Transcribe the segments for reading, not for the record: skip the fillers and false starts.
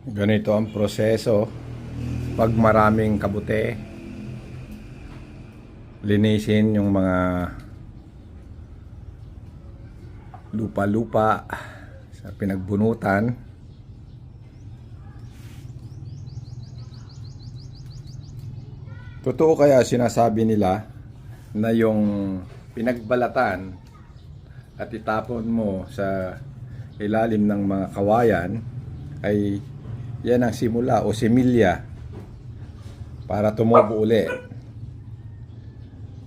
Ganito ang proseso pag maraming kabute. Linisin yung mga lupa-lupa sa pinagbunutan. Totoo kaya sinasabi nila na yung pinagbalatan at itapon mo sa ilalim ng mga kawayan ay yan ang simula o similya para tumubo uli?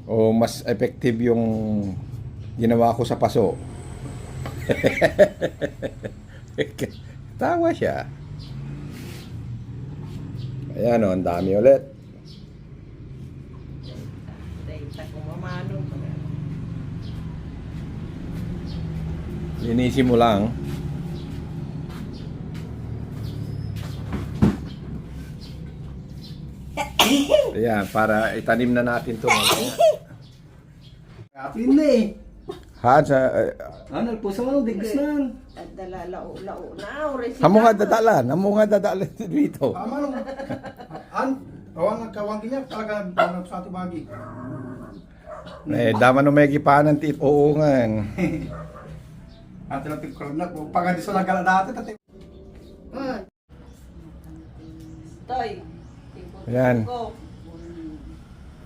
O mas effective yung ginawa ko sa paso? Tawa siya. Ayan o, ang dami ulit. Linisin mo lang. Ayan, para itanim na natin ito. Kapin na eh. Ha? Sa, Ano, puso mo, digos na. Dala lao na. hamo nga dadalan. Hamo nga dadalan dito. Tama nung. Awang nagkawang ganyan, talaga parang sa ating bagi. Eh, dama no may kipanan tit. Oo nga. At lang tigkurnak, pag hindi sa nagala natin, tati. Toy. Ayan.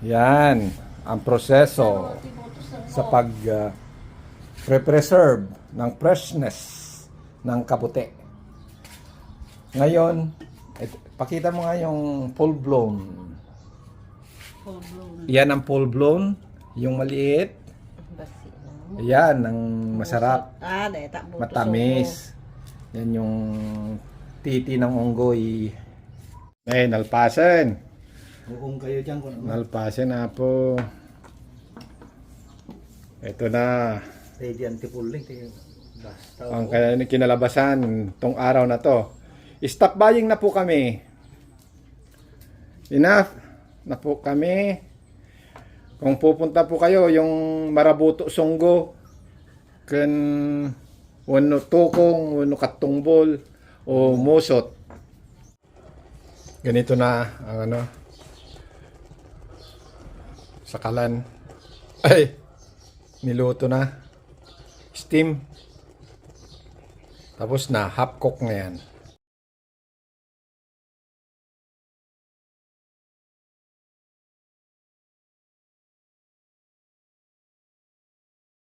Yan ang proseso sa pag preserve ng freshness ng kabute. Ngayon, pakita mo nga yung full blown. Yan ang full blown, yung maliit. Yan ang masarap, matamis. Yan yung titi ng unggoy. Eh, nalpasan. Buong kayo dyan kung ano. Nalpasan na po. Ito na. Ready anti-pulling. Basta. Ang kinalabasan tong araw na to. Stop buying na po kami. Enough na po kami. Kung pupunta po kayo yung Marabuto Songgo kan wano tukong, wano katungbol o musot. Ganito na ang ano sakalan. Ay, niluto na. Steam. Tapos na, half cook na yan.